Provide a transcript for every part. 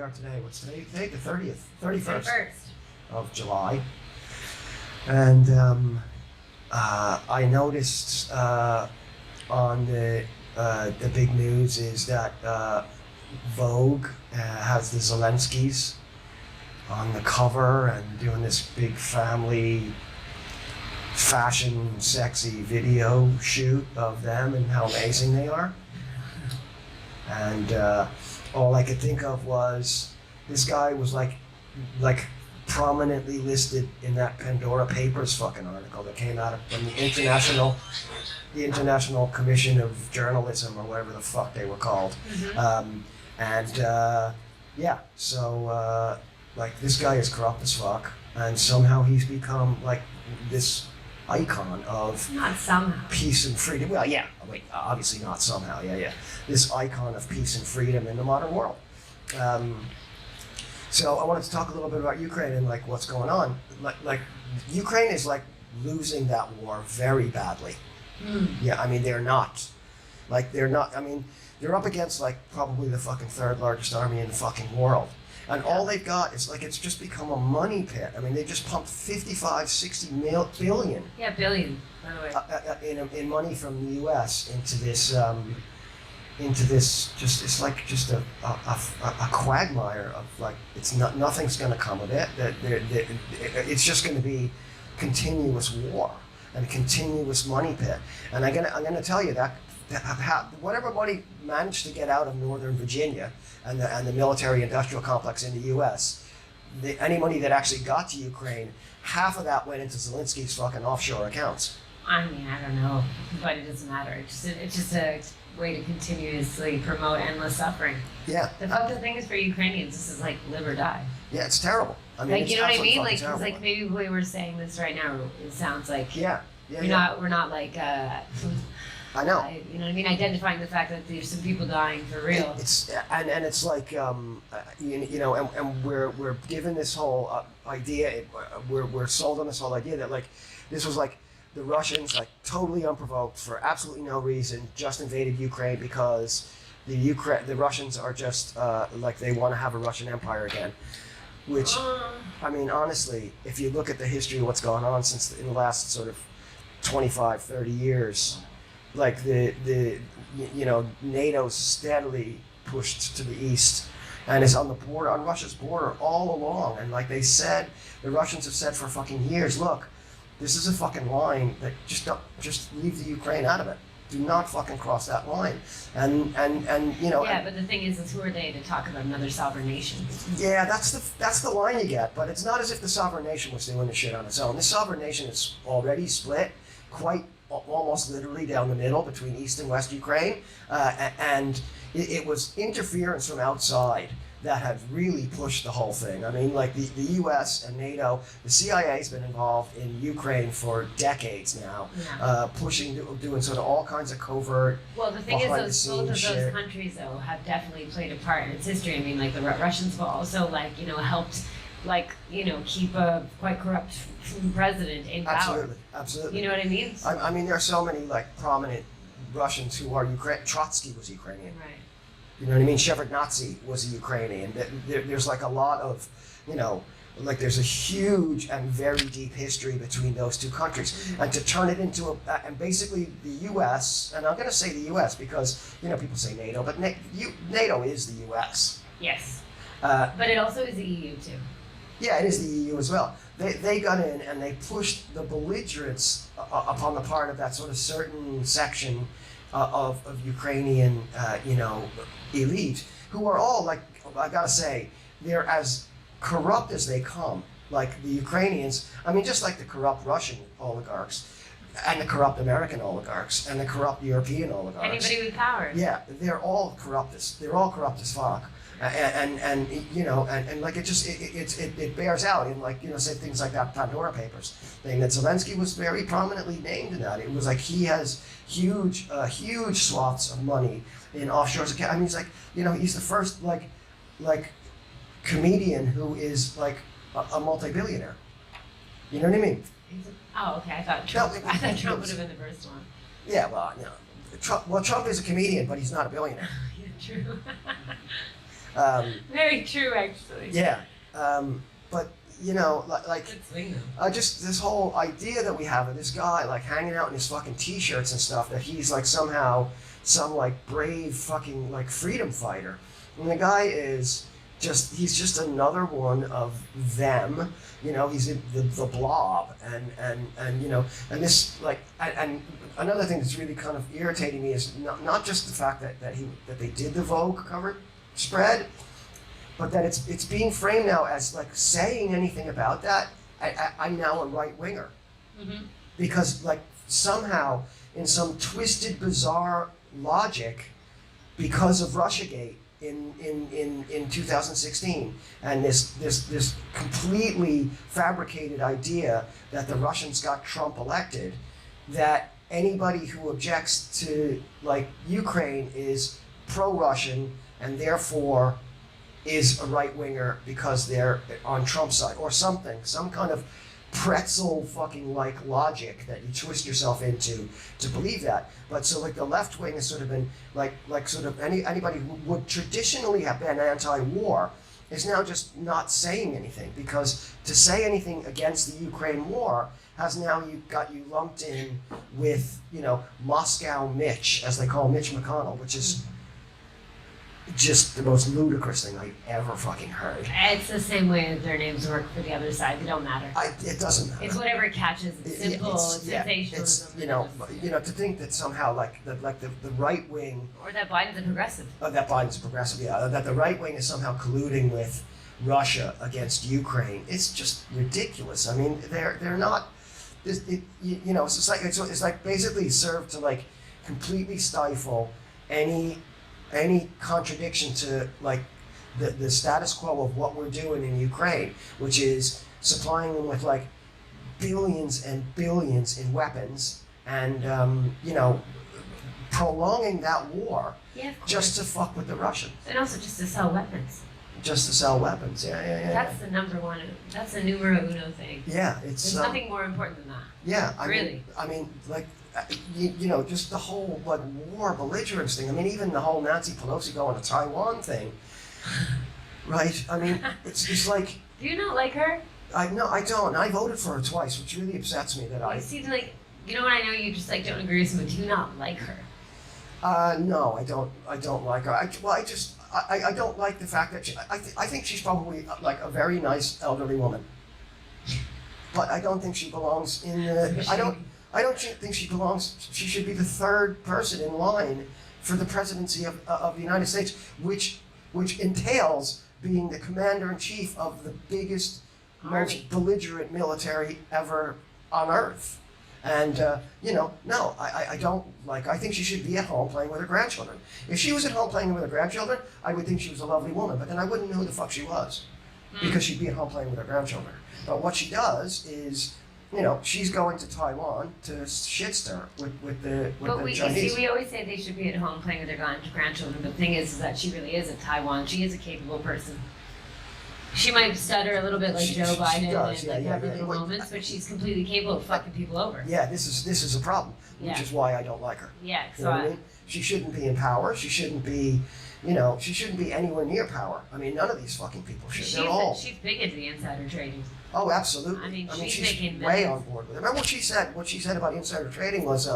are today. What's today? Today, the 31st of July. And I noticed on the big news is that Vogue has the Zelenskys on the cover and doing this big family fashion sexy video shoot of them and how amazing they are. And all I could think of was this guy was like prominently listed in that Pandora Papers fucking article that came out from the International Commission of Journalism or whatever the fuck they were called. So like this guy is corrupt as fuck, and somehow he's become like this icon of not somehow peace and freedom. Well, yeah, wait, obviously not somehow. Yeah. This icon of peace and freedom in the modern world. So I wanted to talk a little bit about Ukraine and like what's going on. Like Ukraine is like losing that war very badly. Yeah, I mean they're not. I mean they're up against like probably the fucking third largest army in the fucking world. And all they've got is like, it's just become a money pit. I mean, they just pumped 55-60 billion. Yeah, billion, by the way. In money from the U.S. into this, it's like just a quagmire of like, nothing's going to come of it. It's just going to be continuous war and a continuous money pit. And I'm gonna tell you that whatever money managed to get out of Northern Virginia and the military-industrial complex in the U.S., any money that actually got to Ukraine, half of that went into Zelenskys' fucking offshore accounts. I mean, I don't know, but it doesn't matter. It's just a way to continuously promote endless suffering. Yeah. The thing is for Ukrainians, this is like live or die. Yeah, it's terrible. I mean, like, you know what I mean? Like, terrible. It's like maybe we were saying this right now. It sounds like we're not like. I know. You know what I mean? Identifying the fact that there's some people dying for real. It's like and we're given this whole idea. We're sold on this whole idea that like this was like the Russians like totally unprovoked for absolutely no reason just invaded Ukraine because the Russians are just like they want to have a Russian empire again. Which I mean honestly, if you look at the history of what's gone on in the last sort of 25, 30 years. Like NATO's steadily pushed to the east and is on Russia's border all along. And like they said, the Russians have said for fucking years, look, this is a fucking line that just leave the Ukraine out of it. Do not fucking cross that line. And you know. Yeah, but the thing is who are they to talk about another sovereign nation? Yeah, that's the line you get. But it's not as if the sovereign nation was doing the shit on its own. This sovereign nation is already split quite almost literally down the middle between East and West Ukraine, and it was interference from outside that had really pushed the whole thing. I mean, like the U.S. and NATO, the CIA's been involved in Ukraine for decades now, doing sort of all kinds of covert. Well, the thing is, both of those countries though have definitely played a part in its history. I mean, like the Russians have also helped. Keep a quite corrupt president in power. Absolutely. You know what I mean? I mean, there are so many like prominent Russians who are Ukrainian. Trotsky was Ukrainian. Right. You know what I mean? Shevardnadze was a Ukrainian. There's like a lot of, like there's a huge and very deep history between those two countries. Mm-hmm. And to turn it into and basically the U.S., and I'm going to say the U.S. because, people say NATO, but NATO is the U.S. Yes. But it also is the EU too. Yeah, it is the EU as well. They got in and they pushed the belligerence upon the part of that sort of certain section of Ukrainian, elite, who are all like, I gotta say, they're as corrupt as they come. Like the Ukrainians, I mean, just like the corrupt Russian oligarchs, and the corrupt American oligarchs, and the corrupt European oligarchs. Anybody with power. Yeah, they're all corrupt as fuck. And like it bears out in like say things like that Pandora Papers thing that Zelensky was very prominently named in that. It was like he has huge swaths of money in offshores. I mean, he's like he's the first like comedian who is like a multi-billionaire. You know what I mean? Oh, okay. I thought Trump would have been the first one. Yeah, well, Trump is a comedian, but he's not a billionaire. Yeah, true. Very true, actually. Yeah. But, you know, like Good swing, though. just this whole idea that we have of this guy, like, hanging out in his fucking t-shirts and stuff, that he's, like, somehow some, like, brave fucking, like, freedom fighter. And the guy is he's just another one of them. You know, he's the blob, and you know, and this, like, and another thing that's really kind of irritating me is not just the fact that they did the Vogue cover spread, but that it's being framed now as, like, saying anything about that, I'm now a right winger, because, like, somehow in some twisted, bizarre logic, because of Russiagate in 2016, and this completely fabricated idea that the Russians got Trump elected, that anybody who objects to, like, Ukraine is pro-Russian and therefore is a right-winger because they're on Trump's side or something, some kind of pretzel fucking like logic that you twist yourself into to believe that. But so, like, the left wing has sort of been like sort of anybody who would traditionally have been anti-war is now just not saying anything, because to say anything against the Ukraine war has now got you lumped in with, you know, Moscow Mitch, as they call Mitch McConnell, which is just the most ludicrous thing I've ever fucking heard. It's the same way that their names work for the other side. They don't matter. It doesn't matter. It's whatever catches. It's simple. It's sensational. It's, you know, to think that somehow, like the right wing, or that Biden's a progressive. That Biden's a progressive, yeah, that the right wing is somehow colluding with Russia against Ukraine. It's just ridiculous. I mean, they're not. You know, it's like basically served to, like, completely stifle any contradiction to, like, the status quo of what we're doing in Ukraine, which is supplying them with, like, billions and billions in weapons, and you know, prolonging that war just to fuck with the Russians. And also just to sell weapons. Just to sell weapons, yeah. That's the number one. That's a numero uno thing. Yeah, There's nothing more important than that. Yeah, I mean, like, you know, just the whole, like, war belligerence thing. I mean, even the whole Nancy Pelosi going to Taiwan thing, right? I mean, it's just like. Do you not like her? No, I don't. I voted for her twice, which really upsets me that You seem like, you know what, I know you just, like, don't agree with me, but do you not like her? No, I don't like her. I don't like the fact that I think she's probably, like, a very nice elderly woman, but I don't think she belongs in the. I don't think she belongs. She should be the third person in line for the presidency of the United States, which entails being the commander-in-chief of the biggest, most belligerent military ever on Earth. And, you know, no, I don't like. I think she should be at home playing with her grandchildren. If she was at home playing with her grandchildren, I would think she was a lovely woman, but then I wouldn't know who the fuck she was, because she'd be at home playing with her grandchildren. But what she does is, you know, she's going to Taiwan to shit stir with the Chinese. See, we always say they should be at home playing with their grandchildren, but the thing is that she really is at Taiwan. She is a capable person. She might stutter a little bit like Joe Biden and have her little moments, but she's completely capable of fucking people over. Yeah, this is a problem, which is why I don't like her. Yeah, you know what I mean? She shouldn't be in power. She shouldn't be, you know, she shouldn't be anywhere near power. I mean, none of these fucking people should. She's big into the insider trading. Oh, absolutely. I mean, she's making way millions. on board with it. Remember what she said? What she said about insider trading was,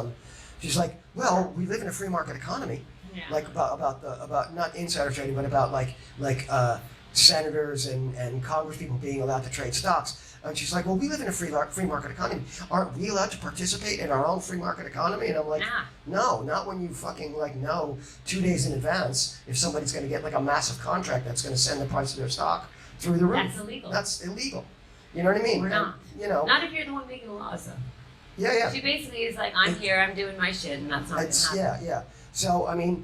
she's like, well, we live in a free market economy. Yeah. Like about not insider trading, but about like senators and Congress people being allowed to trade stocks. And she's like, well, we live in a free market economy. Aren't we allowed to participate in our own free market economy? And I'm like, no, not when you fucking, like, know 2 days in advance if somebody's going to get, like, a massive contract that's going to send the price of their stock through the roof. That's illegal. That's illegal. You know what I mean? We're not. And, you know. Not if you're the one making the laws, though. Yeah. She basically is like, I'm here, I'm doing my shit, and that's not going to happen. Yeah. So, I mean,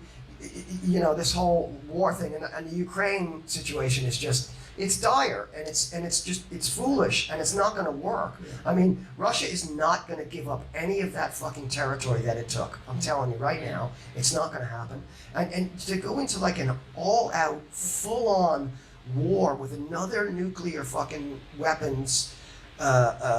you know, this whole war thing and the Ukraine situation is just, it's dire, and it's foolish, and it's not going to work. Yeah. I mean, Russia is not going to give up any of that fucking territory that it took. I'm telling you right now, it's not going to happen. And to go into, like, an all-out, full-on war with another nuclear fucking weapons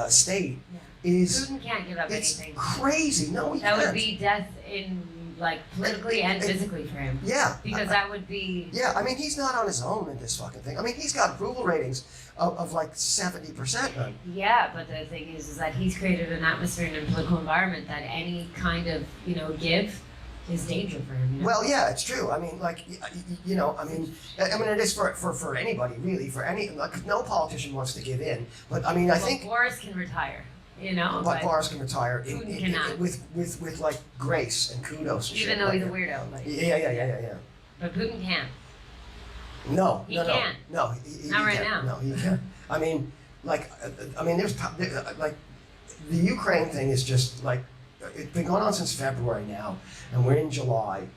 state is Putin can't give up anything. Crazy. No, he can't. That would be death in like politically and physically for him. Yeah. Because that would be. Yeah, I mean, he's not on his own in this fucking thing. I mean, he's got approval ratings of like 70%. Man. Yeah, but the thing is that he's created an atmosphere and a political environment that any kind of, give is danger for him. Well, yeah, it's true. I mean, like, I mean, it is for anybody, really, for any, like, no politician wants to give in. But, I mean, I think. Boris can retire, But Boris can retire with like grace and kudos and even shit. though he's a weirdo. Like, Yeah. But Putin can't. No, he can't. No, he not right can't. now. No, he can't. I mean, there's like the Ukraine thing is just like it's been going on since February now, and we're in July,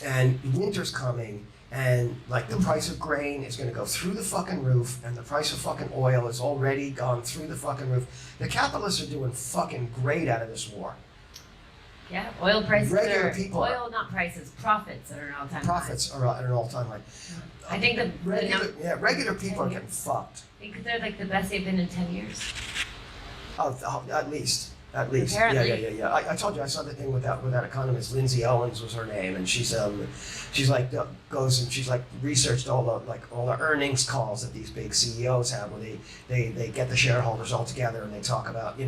and winter's coming, and like the price of grain is going to go through the fucking roof, and the price of fucking oil has already gone through the fucking roof. The capitalists are doing fucking great out of this war. Yeah, oil prices not prices, profits are an all-time Profits are at an all-time high. I think regular people are getting fucked. I think they're like the best they've been in 10 years. Oh, at least. Apparently. Yeah. I told you I saw the thing with that economist, Lindsay Owens was her name, and she's like goes and she's like researched all the earnings calls that these big CEOs have, where they get the shareholders all together and they talk about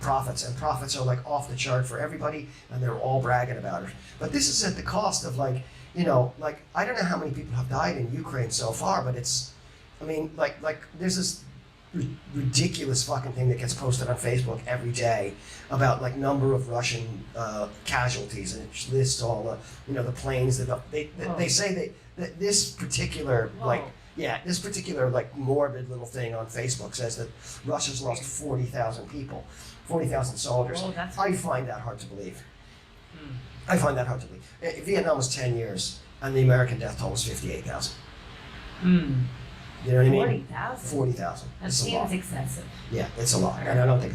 profits, and profits are like off the chart for everybody, and they're all bragging about it. But this is at the cost of like I don't know how many people have died in Ukraine so far, but it's, I mean, like there's this ridiculous fucking thing that gets posted on Facebook every day about like number of Russian casualties, and it lists all the planes that they say that this particular this particular like morbid little thing on Facebook says that Russia's lost 40,000 people, 40,000 soldiers. I find that hard to believe. I find that hard to believe. Vietnam was 10 years, and the American death toll was 58,000. You know what I mean? 40,000. That seems excessive. Yeah, it's a lot, and I don't think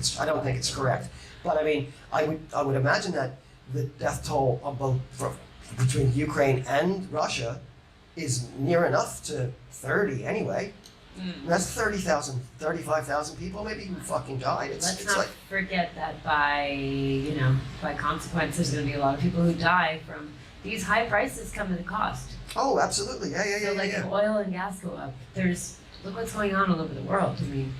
it's correct. But I mean, I would imagine that the death toll on between Ukraine and Russia is near enough to 30 anyway. That's 30,000, 35,000 people maybe who fucking died. Let's not forget that by consequence, there's going to be a lot of people who die from these high prices come at a cost. Oh, absolutely. Yeah. If oil and gas go up, look what's going on all over the world. I mean,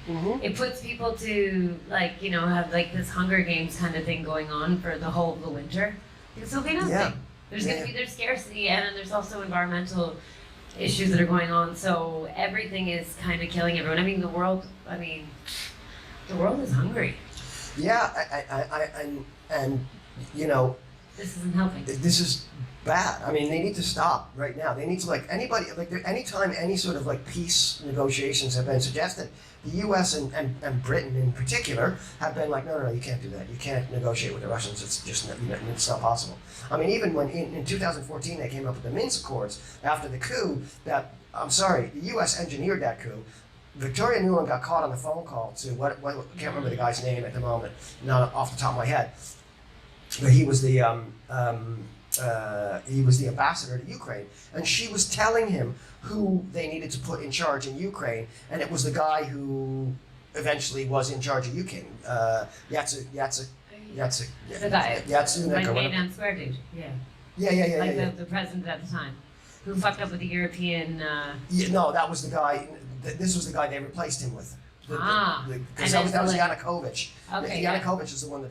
it puts people to have like this Hunger Games kind of thing going on for the whole of the winter. Because there'll be nothing. Yeah. There's going to be scarcity, and then there's also environmental issues that are going on. So everything is kind of killing everyone. I mean, the world is hungry. Yeah, and this isn't helping. This is bad. I mean, they need to stop right now. They need to anytime any sort of like peace negotiations have been suggested, the U.S. and Britain in particular have been like, no, you can't do that. You can't negotiate with the Russians. It's just it's not possible. I mean, even when in 2014 they came up with the Minsk Accords after the coup, the U.S. engineered that coup. Victoria Nuland got caught on the phone call to I can't remember the guy's name at the moment, not off the top of my head, but he was the ambassador to Ukraine, and she was telling him who they needed to put in charge in Ukraine, and it was the guy who eventually was in charge of Ukraine, Yatsenyuk. The guy, like Maidan Square dude, yeah. The president at the time, who fucked up with the European. No, that was the guy. This was the guy they replaced him with. Because that was Yanukovych. Okay, Yanukovych is the one that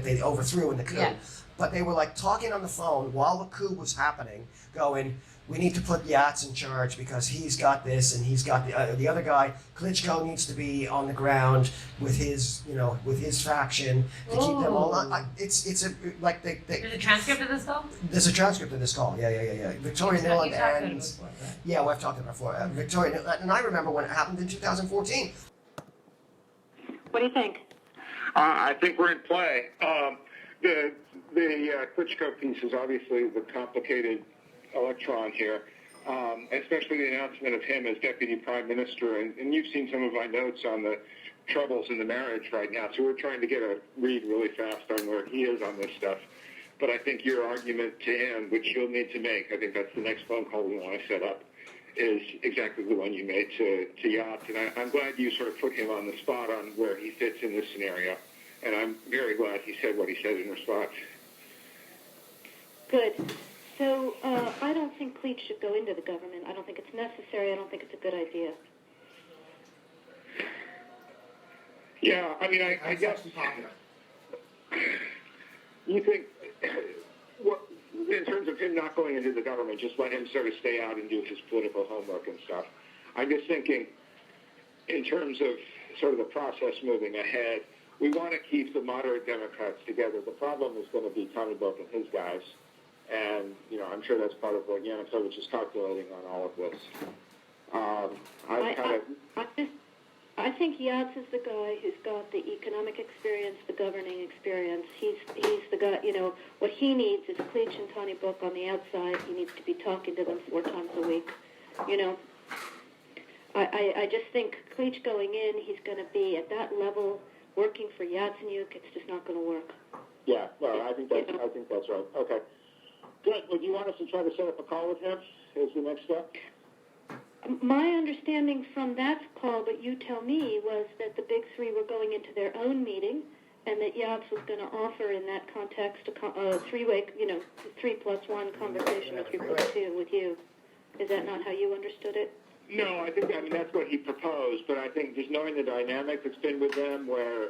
they overthrew in the coup. Yeah. But they were like talking on the phone while the coup was happening, going, we need to put Yats in charge because he's got this and he's got the other guy. Klitschko needs to be on the ground with his faction to keep them all on. There's a transcript of this call. There's a transcript of this call. Yeah. Victoria Nuland and yeah, we've talked about it before. Victoria Nuland, and I remember when it happened in 2014. What do you think? I think we're in play. The Klitschko piece is obviously the complicated electron here, especially the announcement of him as deputy prime minister. And you've seen some of my notes on the troubles in the marriage right now. So we're trying to get a read really fast on where he is on this stuff. But I think your argument to him, which you'll need to make, I think that's the next phone call we want to set up, is exactly the one you made to Yachts. And I'm glad you sort of put him on the spot on where he fits in this scenario. And I'm very glad he said what he said in response. Good. So I don't think Cleach should go into the government. I don't think it's necessary. I don't think it's a good idea. Yeah, I mean, I guess you think, what, in terms of him not going into the government, just let him sort of stay out and do his political homework and stuff. I'm just thinking, in terms of sort of the process moving ahead, we want to keep the moderate Democrats together. The problem is going to be Tony Book and his guys, and I'm sure that's part of what Yanukovych is calculating on all of this. I think Yats is the guy who's got the economic experience, the governing experience. He's the guy, what he needs is Cleach and Tony Book on the outside. He needs to be talking to them 4 times a week. I just think Cleach going in, he's going to be at that level working for Yatsenyuk. It's just not going to work. Yeah, well, I think that's right. Okay. Good. Would you want us to try to set up a call with him as the next step? My understanding from that call, but you tell me, was that the big three were going into their own meeting, and that Yats was going to offer in that context a three-way, 3+1 conversation, or 3+2 with you. Is that not how you understood it? No, I think that's what he proposed, but I think just knowing the dynamic that's been with them, where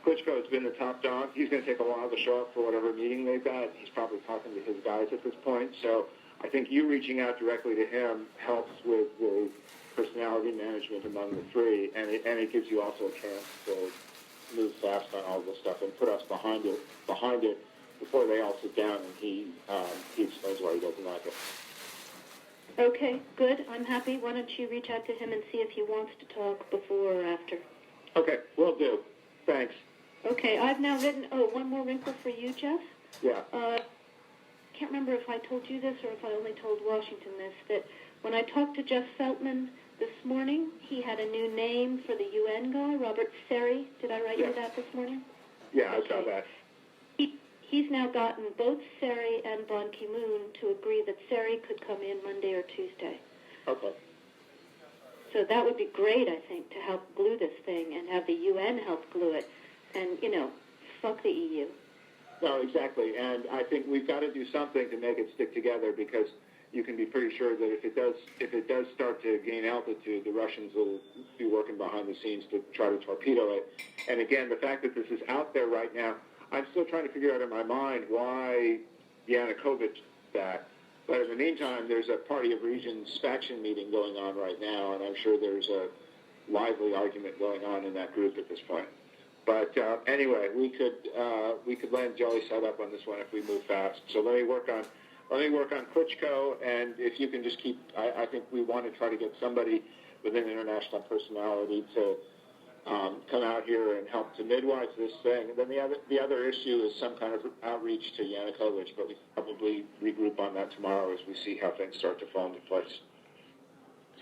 Klitschko's been the top dog, he's going to take a while to show up for whatever meeting they've got. He's probably talking to his guys at this point, so I think you reaching out directly to him helps with the personality management among the three, and it gives you also a chance to move fast on all this stuff and put us behind it before they all sit down and he explains why he doesn't like it. Okay, good. I'm happy. Why don't you reach out to him and see if he wants to talk before or after? Okay, will do. Thanks. Okay, I've now written, one more wrinkle for you, Jeff. Yeah. Can't remember if I told you this or if I only told Washington this, that when I talked to Jeff Feltman this morning, he had a new name for the UN guy, Robert Seri. Did I write you that this morning? Yeah, I saw that. He's now gotten both Seri and Ban Ki-moon to agree that Seri could come in Monday or Tuesday. Okay. So that would be great, I think, to help glue this thing and have the UN help glue it. And, fuck the EU. No, exactly. And I think we've got to do something to make it stick together, because you can be pretty sure that if it does start to gain altitude, the Russians will be working behind the scenes to try to torpedo it. And again, the fact that this is out there right now, I'm still trying to figure out in my mind why Yanukovych back. But in the meantime, there's a Party of Regions faction meeting going on right now, and I'm sure there's a lively argument going on in that group at this point. But anyway, we could land Jelly set up on this one if we move fast. So let me work on Klitschko, and if you can just keep, I think we want to try to get somebody with an international personality to come out here and help to midwife this thing. And then the other issue is some kind of outreach to Yanukovych, but we probably regroup on that tomorrow as we see how things start to fall into place.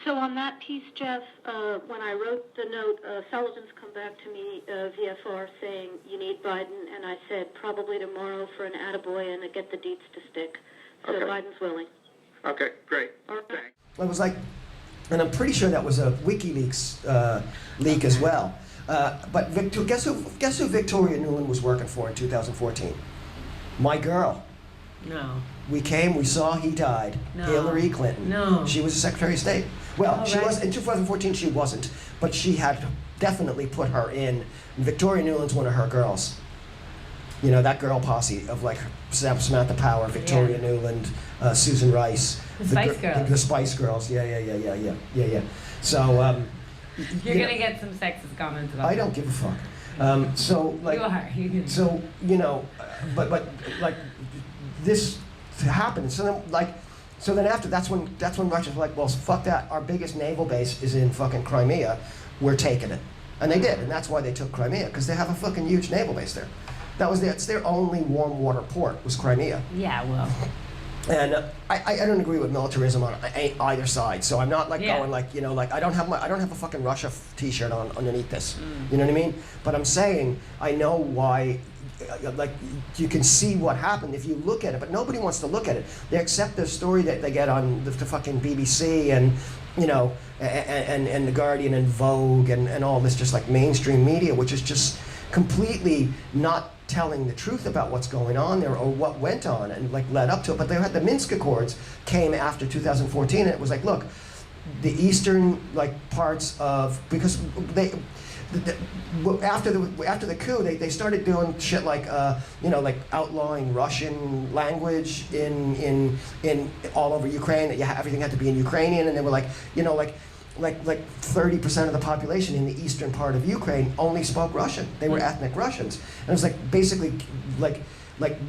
So on that piece, Jeff, when I wrote the note, Sullivan's come back to me, VFR, saying you need Biden, and I said probably tomorrow for an attaboy and to get the deets to stick. So okay. Biden's willing. Okay, great. All right. Thanks. I was like, and I'm pretty sure that was a WikiLeaks leak as well. But guess who Victoria Nuland was working for in 2014? My girl. No. We came, we saw, he died. No. Hillary Clinton. No. She was the Secretary of State. Well, she was in 2014. She wasn't, but she had definitely put her in. Victoria Nuland's one of her girls. That girl posse of like Samantha Power, Victoria Nuland, Susan Rice, the Spice Girls. The Spice Girls. Yeah. So you're gonna get some sexist comments about I don't give a fuck. So like you are. So but like this happened. So then after that's when Russians were like, well, fuck that. Our biggest naval base is in fucking Crimea. We're taking it, and they did, and that's why they took Crimea, because they have a fucking huge naval base there. It's their only warm water port was Crimea. Yeah, well. And I don't agree with militarism on either side. So I'm not like going like I don't have a fucking Russia T-shirt on underneath this. You know what I mean? But I'm saying I know why. Like you can see what happened if you look at it, but nobody wants to look at it. They accept the story that they get on the fucking BBC and and the Guardian and Vogue and all this just like mainstream media, which is just completely not telling the truth about what's going on there or what went on and like led up to it. But they had the Minsk Accords came after 2014, and it was like, look, the eastern like parts of, because they. After the coup, they started doing shit like like outlawing Russian language in all over Ukraine. That everything had to be in Ukrainian, and they were like 30% of the population in the eastern part of Ukraine only spoke Russian. They were ethnic Russians, and it was like basically like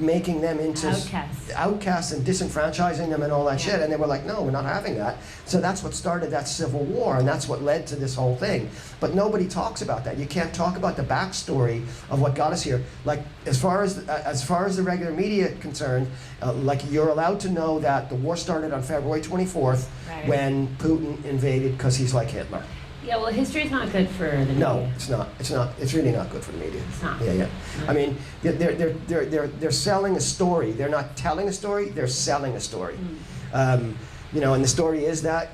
making them into outcasts and disenfranchising them and all that shit. And they were like, no, we're not having that. So that's what started that civil war, and that's what led to this whole thing. But nobody talks about that. You can't talk about the backstory of what got us here. Like as far as the regular media concerned, like you're allowed to know that the war started on February 24th when Putin invaded because he's like Hitler. Yeah, well, history's not good for the media. No, it's not. It's not. It's really not good for the media. It's not. Yeah. I mean, they're selling a story. They're not telling a story. They're selling a story. And the story is that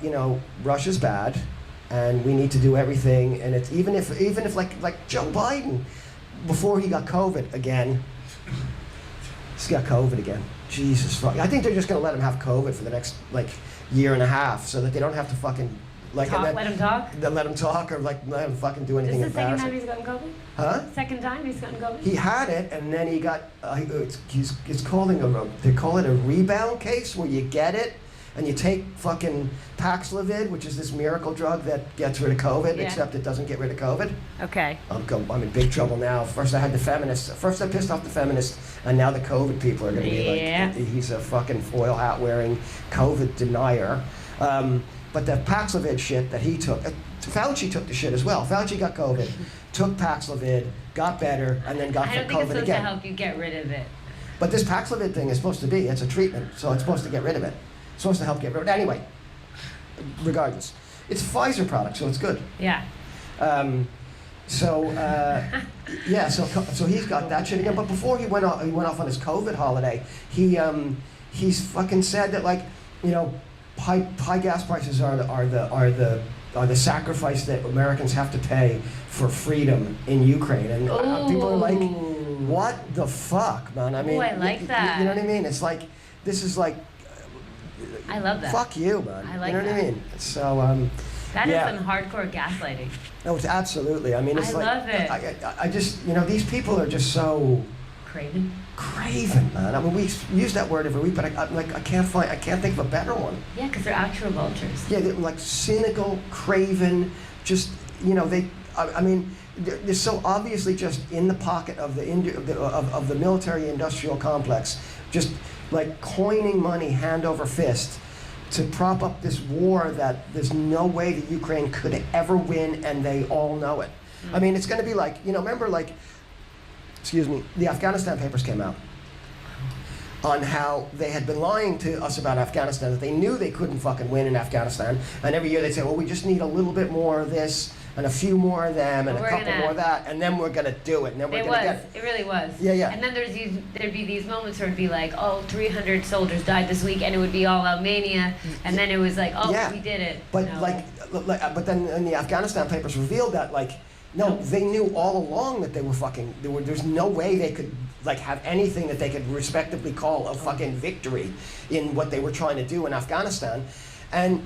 Russia's bad, and we need to do everything. And it's even if like Joe Biden, before he got COVID again, he's got COVID again. Jesus fuck. I think they're just gonna let him have COVID for the next year and a half, so that they don't have to fucking. Let him talk? Then let him talk, or let him fucking do anything embarrassing. This is the second time he's gotten COVID? Huh? Second time he's gotten COVID? He had it, and then he got, it's calling they call it a rebound case, where you get it, and you take fucking Paxlovid, which is this miracle drug that gets rid of COVID, except it doesn't get rid of COVID. Okay. I'm in big trouble now. First I had the feminists. First I pissed off the feminists, and now the COVID people are going to be like, he's a fucking foil hat wearing COVID denier. But the Paxlovid shit that he took, Fauci took the shit as well. Fauci got COVID, took Paxlovid, got better, and then got COVID again. I don't think it's supposed to help you get rid of it. But this Paxlovid thing is supposed to be, it's a treatment, so it's supposed to get rid of it. It's supposed to help get rid of it. Anyway, regardless. It's a Pfizer product, so it's good. Yeah. So he's got that shit again. But before he went off on his COVID holiday, he's fucking said that high gas prices are the sacrifice that Americans have to pay for freedom in Ukraine, and people are like, what the fuck, man? I mean, I like that. You know what I mean? It's like, this is like, I love that. Fuck you, man. I like you know that. what I mean? So that is some hardcore gaslighting. No, it's absolutely. I mean, it's love it. I just these people are just so craven, man. I mean, we use that word every week, but I can't think of a better one. Yeah, because they're actual vultures. Yeah, they're like cynical, craven, just they're so obviously just in the pocket of the military-industrial complex, just like coining money hand over fist to prop up this war that there's no way that Ukraine could ever win, and they all know it. I mean, it's going to be like, remember the Afghanistan Papers came out on how they had been lying to us about Afghanistan, that they knew they couldn't fucking win in Afghanistan, and every year they'd say, well, we just need a little bit more of this, and a few more of them, and a couple more of that, and then we're gonna do it, and then we're gonna get it. It really was. Yeah. And then there'd be these moments where it'd be like, 300 soldiers died this week, and it would be all Albania, and then it was like, we did it. But but then and the Afghanistan Papers revealed that no, they knew all along that they were fucking. There's no way they could have anything that they could respectably call a fucking victory in what they were trying to do in Afghanistan, and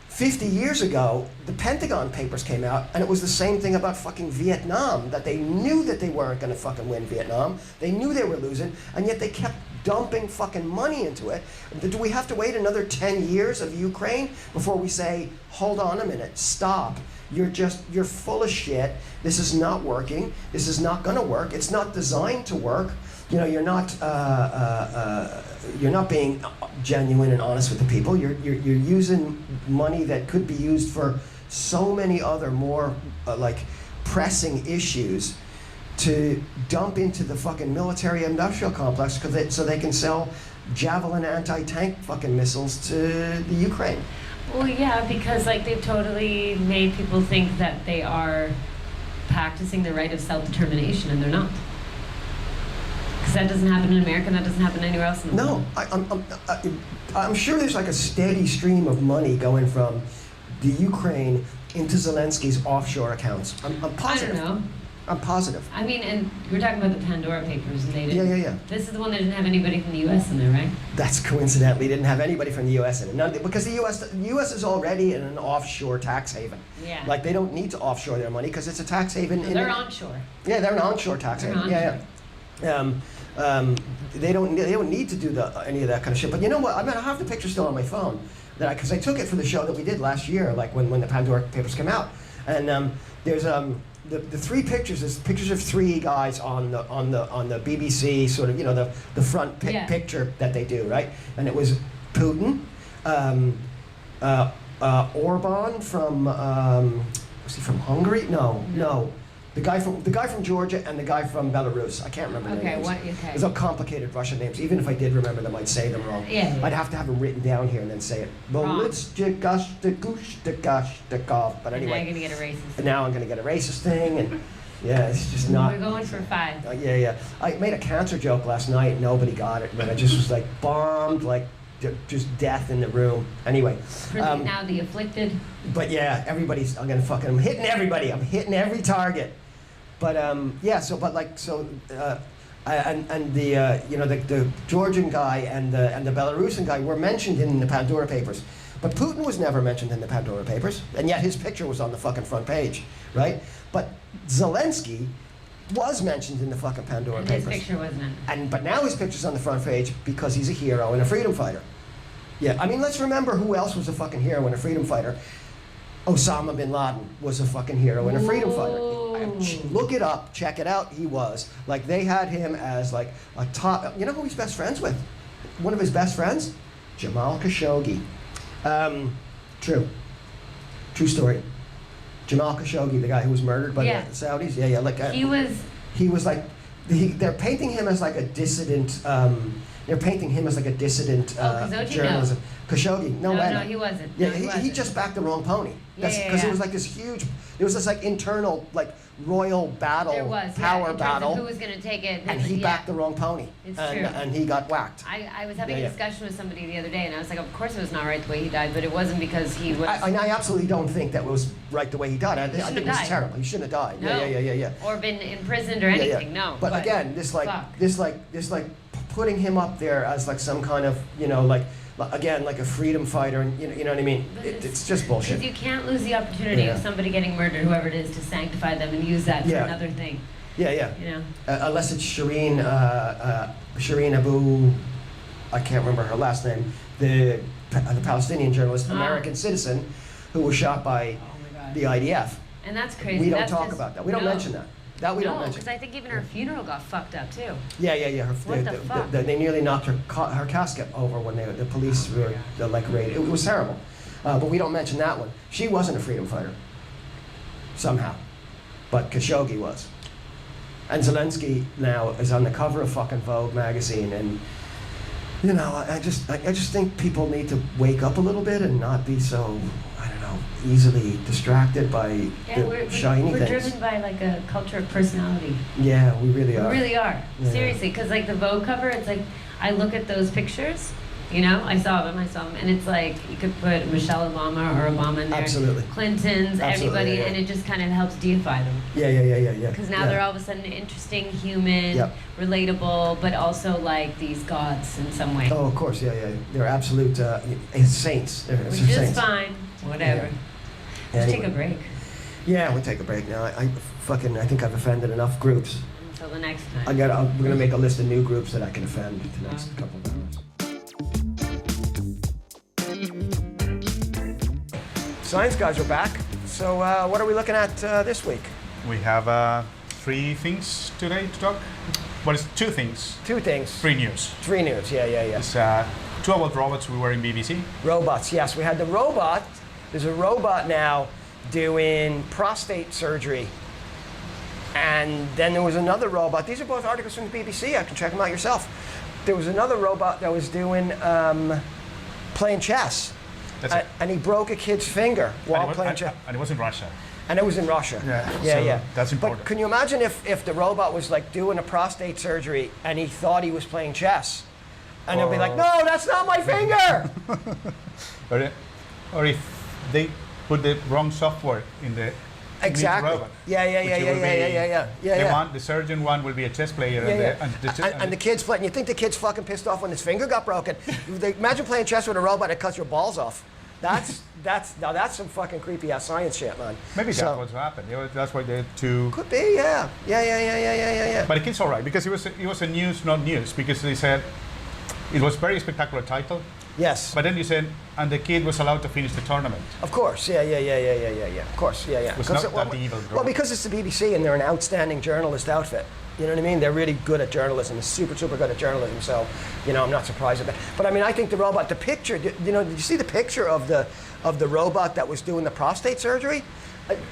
50 years ago, the Pentagon Papers came out, and it was the same thing about fucking Vietnam, that they knew that they weren't going to fucking win Vietnam. They knew they were losing, and yet they kept dumping fucking money into it. Do we have to wait another 10 years of Ukraine before we say, hold on a minute, stop. You're full of shit. This is not working. This is not going to work. It's not designed to work. You're not being genuine and honest with the people. You're using money that could be used for so many other more pressing issues to dump into the fucking military-industrial complex so they can sell Javelin anti-tank fucking missiles to the Ukraine. Well, yeah, because they've totally made people think that they are practicing the right of self-determination, and they're not. Because that doesn't happen in America, and that doesn't happen anywhere else in the world. No, I'm sure there's a steady stream of money going from the Ukraine into Zelenskys offshore accounts. I'm positive. I don't know. I'm positive. I mean, and You were talking about the Pandora Papers, and they didn't. Yeah. This is the one that didn't have anybody from the U.S. in there, right? That's coincidentally didn't have anybody from the U.S. in it. Because the U.S. is already in an offshore tax haven. Yeah. Like they don't need to offshore their money because it's a tax haven. So they're onshore. Yeah, they're an onshore tax haven. They don't need to do any of that kind of shit. But you know what? I mean, I have the picture still on my phone because I took it for the show that we did last year, like when the Pandora Papers came out. And there's the three pictures. There's pictures of three guys on the BBC sort of the front picture that they do, right? And it was Putin, Orban from was he from Hungary? No. The guy from Georgia and the guy from Belarus. I can't remember their names. Okay. There's all complicated Russian names. Even if I did remember them, I'd say them wrong. Yeah. I'd have to have them written down here and then say it. But anyway. Now you're gonna get a racist. Now I'm gonna get a racist thing, and yeah, it's just not. We're going for 5. Yeah. I made a cancer joke last night. Nobody got it, but I just was like bombed, like just death in the room. Anyway. Now the afflicted. But yeah, I'm hitting everybody. I'm hitting every target. But and the Georgian guy and the Belarusian guy were mentioned in the Pandora Papers, but Putin was never mentioned in the Pandora Papers, and yet his picture was on the fucking front page, right? But Zelensky was mentioned in the fucking Pandora Papers. His picture wasn't. But now his picture's on the front page because he's a hero and a freedom fighter. Yeah, I mean, let's remember who else was a fucking hero and a freedom fighter. Osama bin Laden was a fucking hero and a freedom fighter. Look it up, check it out. He was. Like, they had him as like a top. You know who he's best friends with? One of his best friends? Jamaal Kashoggi. True story. Jamaal Kashoggi, the guy who was murdered by the Saudis. Yeah. Like he was like. They're painting him as like a dissident. They're painting him as like a dissident journalism. Khashoggi, no, he wasn't. Yeah, no, he just backed the wrong pony. Because it was like this huge. It was this like internal like royal battle, power battle. Who was going to take it? And he backed the wrong pony. It's true. true. And he got whacked. I was having a discussion with somebody the other day, and I was like, of course it was not right the way he died, but it wasn't because he was. I absolutely don't think that was right the way he died. I think it was terrible. He shouldn't have died. No. Yeah. Or been imprisoned or anything. No. But again, this putting him up there as like some kind of like a freedom fighter, and you know what I mean. It's just bullshit. Because you can't lose the opportunity of somebody getting murdered, whoever it is, to sanctify them and use that for another thing. Yeah. You know. Unless it's Shireen Abu, I can't remember her last name, the Palestinian journalist, American citizen, who was shot by the IDF. And that's crazy. We don't talk about that. We don't mention that. That we don't mention. Because I think even her funeral got fucked up too. Yeah. What the fuck? They nearly knocked her casket over when the police were like raided. It was terrible. But we don't mention that one. She wasn't a freedom fighter. Somehow. But Khashoggi was. And Zelensky now is on the cover of fucking Vogue magazine, and I just think people need to wake up a little bit and not be so, I don't know, easily distracted by the shiny things. We're driven by like a culture of personality. Yeah, we really are. We really are. Yeah. Seriously, because like the Vogue cover, it's like I look at those pictures. I saw them, and it's like you could put Michelle Obama or Obama in there. Absolutely. Clintons, everybody, and it just kind of helps deify them. Yeah. Because now they're all of a sudden interesting, human, relatable, but also like these gods in some way. Oh, of course, yeah. They're absolute saints. Which is fine, whatever. Let's take a break. Yeah, we'll take a break now. I think I've offended enough groups. Until the next time. We're gonna make a list of new groups that I can offend the next couple of hours. Science guys are back. So what are we looking at this week? We have 3 things today to talk. Well, it's 2 things. 2 things. 3 news. 3 news, yeah. It's 2 about robots we were in BBC. Robots, yes. We had the robot. There's a robot now doing prostate surgery. And then there was another robot. These are both articles from the BBC. I can check them out yourself. There was another robot that was doing playing chess. And he broke a kid's finger while playing chess. And it was in Russia. And it was in Russia. Yeah. That's important. But can you imagine if the robot was like doing a prostate surgery and he thought he was playing chess? And he'll be like, no, that's not my finger! Or if they put the wrong software in the Exactly. robot. Yeah. The surgeon one will be a chess player, And the kid's playing. You think the kid's fucking pissed off when his finger got broken? Imagine playing chess with a robot that cuts your balls off. That's some fucking creepy ass science shit, man. maybe that's what's happened. That's why the two. Could be, yeah. But the kid's all right because it was a news, not news, because they said it was very spectacular title. Yes. But then you said, and the kid was allowed to finish the tournament. Of course, yeah. Of course, yeah. It was not that evil. Well, because it's the BBC and they're an outstanding journalist outfit. You know what I mean? They're really good at journalism, super good at journalism. So, I'm not surprised at that. But I mean, I think the robot, the picture, did you see the picture of the robot that was doing the prostate surgery?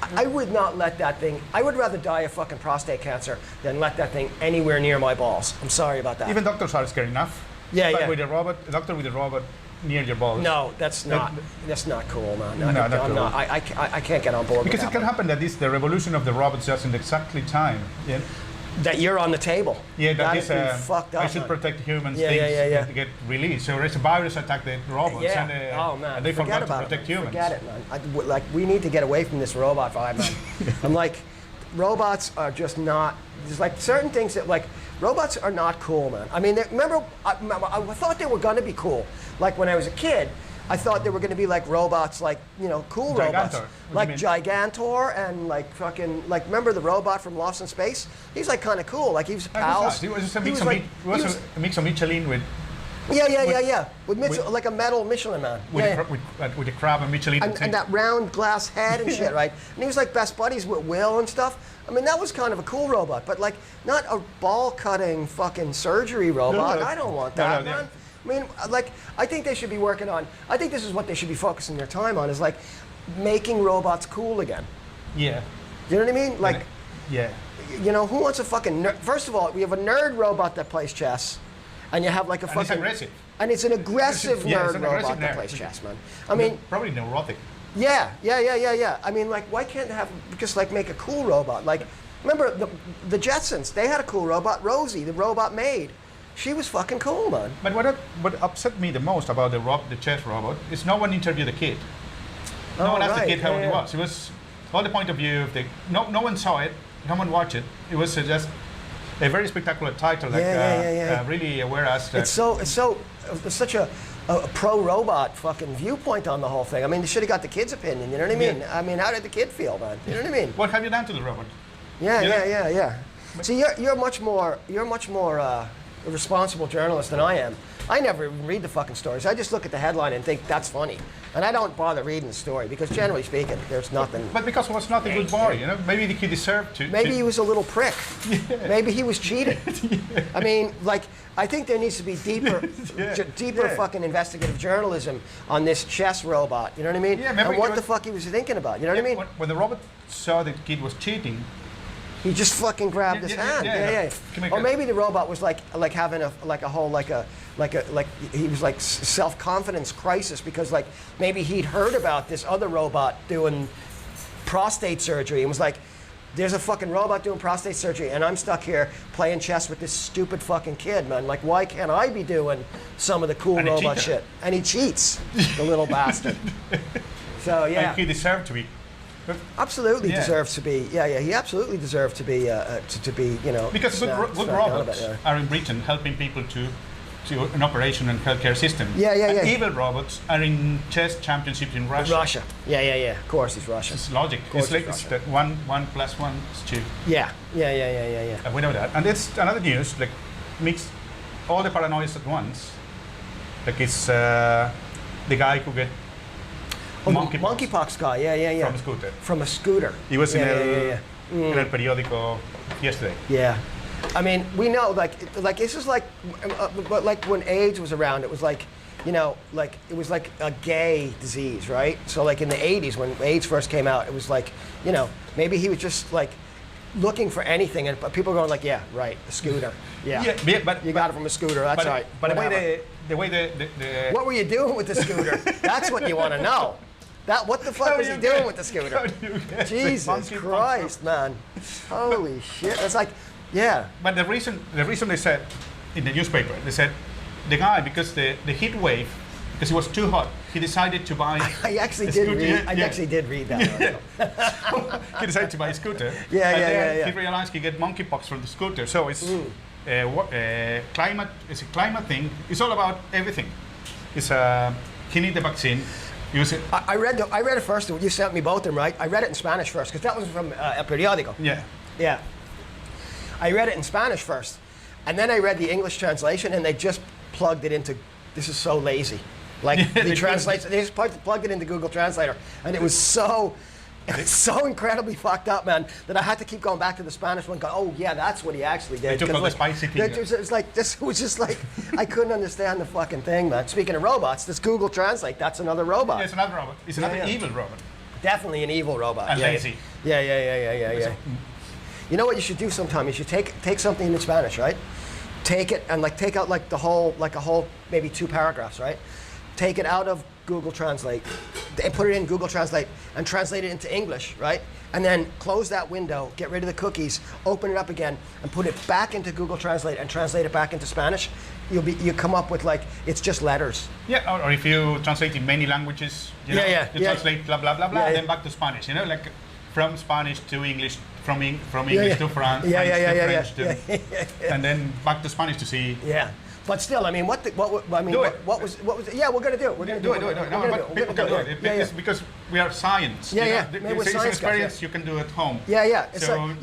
I would not let that thing. I would rather die of fucking prostate cancer than let that thing anywhere near my balls. I'm sorry about that. Even doctors are scared enough. But with a doctor with a robot near your balls. No, that's not cool, man. No, not cool. I can't get on board because with that. It can happen that the revolution of the robots just in exactly time. Yeah. That you're on the table. Yeah, that is fucked up. I should man. protect humans. Yeah. To get released. So there's a virus attack the robots, and they forgot to protect humans. Forget it, man. We need to get away from this robot vibe, man. I'm like, robots are just not. There's like certain things that like. Robots are not cool, man. I mean, remember, I thought they were going to be cool. Like when I was a kid, I thought they were going to be like robots, like, cool Gigantor. robots. Like Gigantor and like fucking, like, remember the robot from Lost in Space? He's like kind of cool. Like he was pals. It was just a mix of Michelin with... Yeah. With like a metal Michelin man. With the crab and Michelin. And that round glass head and shit, right? And he was like best buddies with Will and stuff. I mean, that was kind of a cool robot, but like not a ball-cutting fucking surgery robot. I don't want that, man. I mean, like, I think they should be working on, I think this is what they should be focusing their time on, is like making robots cool again. Yeah. You know what I mean? Like, yeah. Who wants a fucking nerd? First of all, we have a nerd robot that plays chess, and you have like a fucking... It's aggressive. And it's an aggressive nerd robot that plays chess, man. I mean... Probably neurotic. Yeah. I mean, like, why can't they have just like make a cool robot? Like, remember the Jetsons? They had a cool robot, Rosie, the robot maid. She was fucking cool, man. But what upset me the most about the chess robot is no one interviewed the kid. No one asked the kid how it was. It was all the point of view of no one saw it, no one watched it. It was just a very spectacular title, like really whereas it's such a pro-robot fucking viewpoint on the whole thing. I mean, they should have got the kid's opinion. You know what I mean? I mean, how did the kid feel, man? You know what I mean? What have you done to the robot? Yeah. See, you're much more a responsible journalist than I am. I never even read the fucking stories. I just look at the headline and think that's funny, and I don't bother reading the story because generally speaking, there's nothing. But because it was not a good story, maybe the kid deserved to. Maybe he was a little prick. Yeah. Maybe he was cheating. I mean, like, I think there needs to be deeper fucking investigative journalism on this chess robot. You know what I mean? Yeah, and what the fuck he was thinking about. You know what I mean? When the robot saw the kid was cheating, he just fucking grabbed his hand. Yeah. Or maybe the robot was like having he was like self-confidence crisis because like maybe he'd heard about this other robot doing prostate surgery and was like, there's a fucking robot doing prostate surgery and I'm stuck here playing chess with this stupid fucking kid, man. Like, why can't I be doing some of the cool robot shit? And he cheats, the little bastard. So yeah. And he deserved to be. Absolutely deserves to be. Yeah. He absolutely deserved to be. Because good robots are in Britain helping people to an operation and healthcare system. And evil robots are in chess championships in Russia. Yeah. Of course, it's Russia. It's logic. It's like it's that 1 + 1 is 2. Yeah. We know that, and it's another news. Like, mix all the paranoias at once. Like it's the guy who get. Monkeypox guy, yeah. From a scooter. He was in El Periódico yesterday. Yeah. I mean, we know, like this is like, but like when AIDS was around, it was like, like it was like a gay disease, right? So like in the 80s when AIDS first came out, it was like, maybe he was just like looking for anything, and people were going like, yeah, right, a scooter. Yeah, but you got it from a scooter, that's right. But the way the what were you doing with the scooter? That's what you want to know. What the fuck was he doing with the scooter? Jesus Christ, man. Holy shit. It's like, yeah. But the reason they said in the newspaper, they said the guy, because the heat wave because it was too hot. He decided to buy. I actually a did scooter. read. I actually did read that. article. He decided to buy a scooter. Yeah, and yeah, then yeah. He realized he get monkeypox from the scooter. So it's climate. It's a climate thing. It's all about everything. It's he need the vaccine. Use it. I read it first. You sent me both of them, right? I read it in Spanish first because that was from El Periódico. Yeah. Yeah. I read it in Spanish first, and then I read the English translation, and they just plugged it into. This is so lazy. Like they just plugged it into Google Translator, and it was so incredibly fucked up, man, that I had to keep going back to the Spanish one. Go, oh yeah, that's what he actually did. They took all the spicy thing. It's like this was just like I couldn't understand the fucking thing, man. Speaking of robots, this Google Translate, that's another robot. Yeah, it's another robot. It's another evil robot. Definitely an evil robot. And lazy. Yeah. You know what you should do sometime? You should take something in Spanish, right? Take it and like take out like a whole maybe 2 paragraphs, right? Take it out of Google Translate and put it in Google Translate and translate it into English, right? And then close that window, get rid of the cookies, open it up again, and put it back into Google Translate and translate it back into Spanish. You come up with like it's just letters. Yeah, or if you translate in many languages, you translate blah blah blah blah, and then back to Spanish. You know, like from Spanish to English, from English to French, and then back to Spanish to see. Yeah. But still, I mean, what was? Yeah, we're gonna do it. We're gonna do it. No, but people can do it. It's because we are science. Yeah. It's an experience you can do at home. Yeah. So an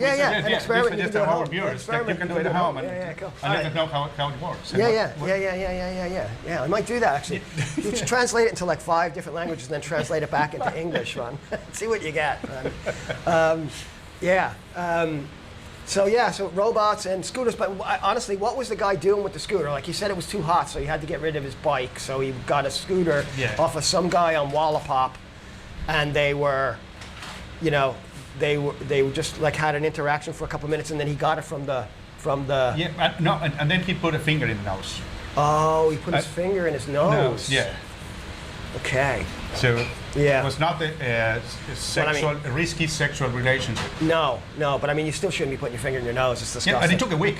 experiment you can do at home. Our viewers that you can do it at home and let them know how it works. Yeah. I might do that actually. You just translate it into like 5 different languages and then translate it back into English, man. See what you get, man. So robots and scooters, but honestly, what was the guy doing with the scooter? Like he said it was too hot, so he had to get rid of his bike, so he got a scooter off of some guy on Wallapop, and they were just like had an interaction for a couple of minutes, and then he got it from the and then he put a finger in the nose. Oh, he put his finger in his nose. Yeah. Okay. So it was not a risky sexual relationship. No, but I mean, you still shouldn't be putting your finger in your nose. It's disgusting. Yeah, and it took a week.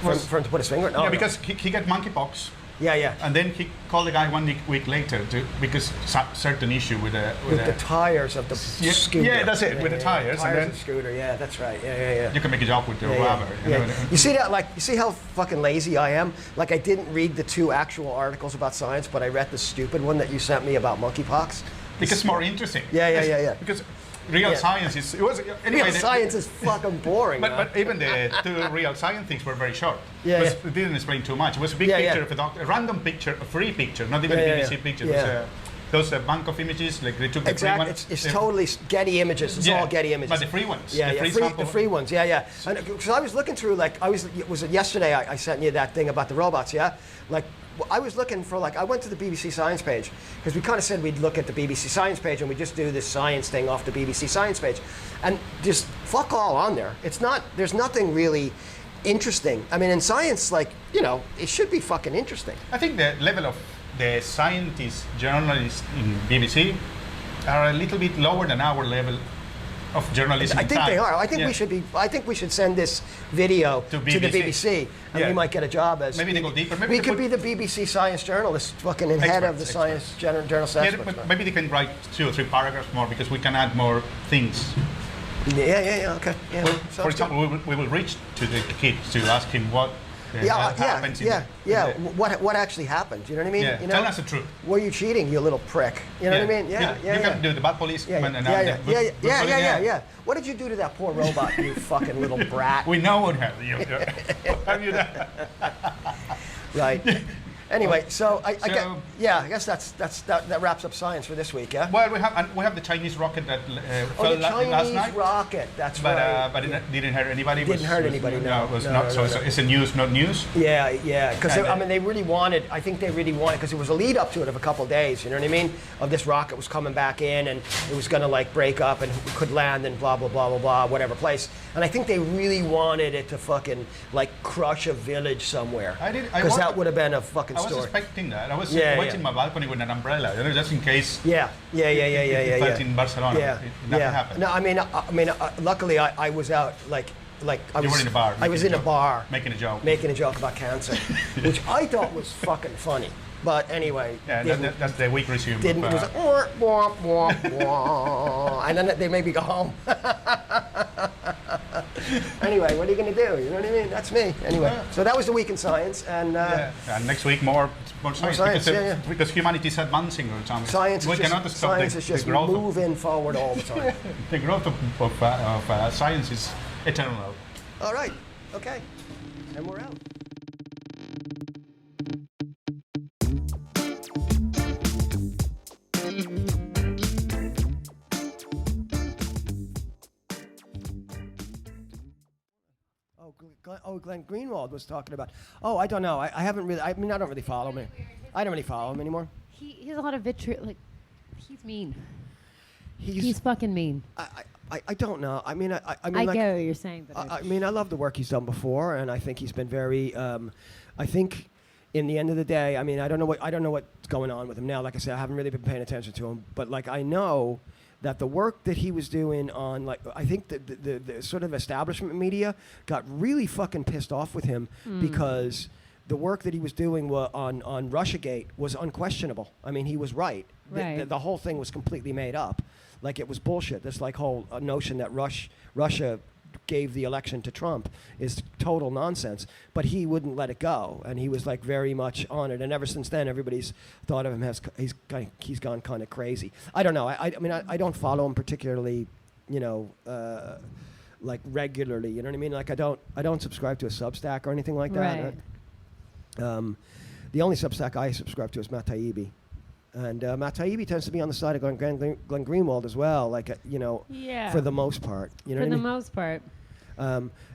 For him to put his finger in? Yeah, because he got monkeypox. Yeah. And then he called the guy 1 week later because certain issue with the tires of the scooter. Yeah, that's it, with the tires. Tires of the scooter, yeah, that's right. Yeah. You can make a joke with the rubber. You see that? Like, you see how fucking lazy I am? Like, I didn't read the 2 actual articles about science, but I read the stupid one that you sent me about monkeypox. Because it's more interesting. Yeah. Because real science is real science is fucking boring. But even the 2 real science things were very short. It didn't explain too much. It was a big picture of a doctor, a random picture, a free picture, not even a BBC picture. It was those bank of images, like they took the free ones. It's totally Getty Images. It's all Getty Images. But the free ones. The free ones. Yeah. Because I was looking through, like, was it yesterday I sent you that thing about the robots, yeah? Like, I was looking for, like, I went to the BBC Science page, because we kind of said we'd look at the BBC Science page and we just do this science thing off the BBC Science page. And just fuck all on there. There's nothing really interesting. I mean, in science, like, it should be fucking interesting. I think the level of the scientists, journalists in BBC are a little bit lower than our level of journalism. I think they are. I think we should send this video to the BBC, and we might get a job as. Maybe they go deeper. Maybe we could be the BBC science journalist, fucking head of the science journalist experts. Maybe they can write 2 or 3 paragraphs more because we can add more things. Yeah. Okay. Yeah. Well, for example, we will reach to the kids to ask him what. Happens What actually happened? You know what I mean? Yeah. Tell us the truth. Were you cheating, you little prick? You know what I mean? Yeah. You can do the bad policeman and Yeah. What did you do to that poor robot, you fucking little brat? We know what happened. Have you done? Right. Anyway, so I guess that wraps up science for this week, yeah. Well, we have the Chinese rocket that fell last night. Chinese rocket, that's right. But it didn't hurt anybody. Didn't hurt anybody. No, it was not. So it's a news, not news. Yeah. Because they really wanted. I think they really wanted, because it was a lead up to it of a couple of days. You know what I mean? Of this rocket was coming back in, and it was going to like break up and could land in blah blah blah blah blah whatever place. And I think they really wanted it to fucking like crush a village somewhere. Because that would have been a fucking story. I was expecting that. I was watching my balcony with an umbrella, just in case. Yeah. In Barcelona. It nothing happened. No, I mean, luckily I was out like You were in a bar. I was in a bar making a joke. making a joke about cancer, which I thought was fucking funny. But anyway, Yeah, that's the weak resume. didn't. It was like, wah, wah, wah, and then they made me go home. Anyway, what are you going to do? You know what I mean? That's me. Anyway, so that was the week in science, and and next week more science, science, because humanity is advancing or something. science We is cannot just, stop science is just growth moving forward all the time. the growth of science is eternal. All right. Okay. And we're out. Glenn Greenwald was talking about. Oh, I don't know. I haven't really. I mean, I don't really follow him. I don't really follow him anymore. He has a lot of vitriol. Like, he's mean. He's He's fucking mean. I don't know. I mean, I mean, I like, get what you're saying, but I mean, I love the work he's done before, and I think he's been very. I think, in the end of the day, I mean, I don't know what's going on with him now. Like I said, I haven't really been paying attention to him, but like I know that the work that he was doing on, like, I think the sort of establishment media got really fucking pissed off with him because the work that he was doing on Russiagate was unquestionable. I mean, he was right. Right. The whole thing was completely made up. Like, it was bullshit. This like whole notion that Russia gave the election to Trump is total nonsense. But he wouldn't let it go, and he was like very much on it. And ever since then, everybody's thought of him as he's gone kind of crazy. I don't know. I mean, I don't follow him particularly, you know, like regularly. You know what I mean? Like I don't subscribe to a Substack or anything like that. Right. The only Substack I subscribe to is Matt Taibbi. And Matt Taibbi tends to be on the side of Glenn Greenwald as well, like, you know, Yeah. for the most part. You know For what the I mean? most part.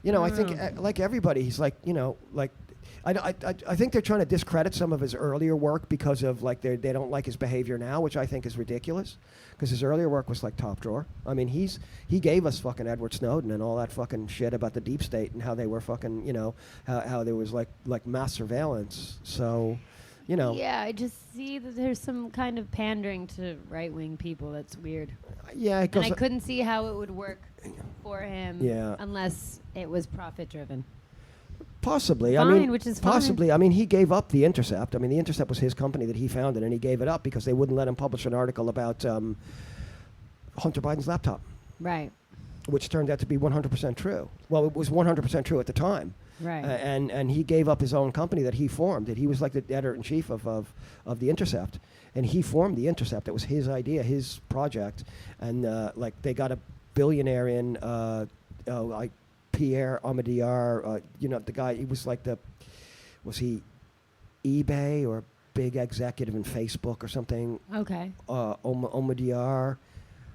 You know, I think, like everybody, he's like, you know, like, I think they're trying to discredit some of his earlier work because of, like, they don't like his behavior now, which I think is ridiculous, because his earlier work was, like, top drawer. I mean, he gave us fucking Edward Snowden and all that fucking shit about the deep state and how they were fucking, you know, how there was, like mass surveillance. So, you know. Yeah, I just see that there's some kind of pandering to right-wing people that's weird. Yeah, it goes. And I couldn't see how it would work for him Yeah. unless it was profit-driven. Possibly. Fine, I mean, which is fine. possibly. I mean, he gave up The Intercept. I mean, The Intercept was his company that he founded, and he gave it up because they wouldn't let him publish an article about Hunter Biden's laptop, Right, which turned out to be 100% true. Well, it was 100% true at the time. right. And he gave up his own company that he formed. That he was like the editor-in-chief of The Intercept. And he formed The Intercept. It was his idea, his project. And, like, they got a billionaire in, like, Pierre Omidyar, you know, the guy, he was like was he eBay or big executive in Facebook or something? Okay. Omidyar.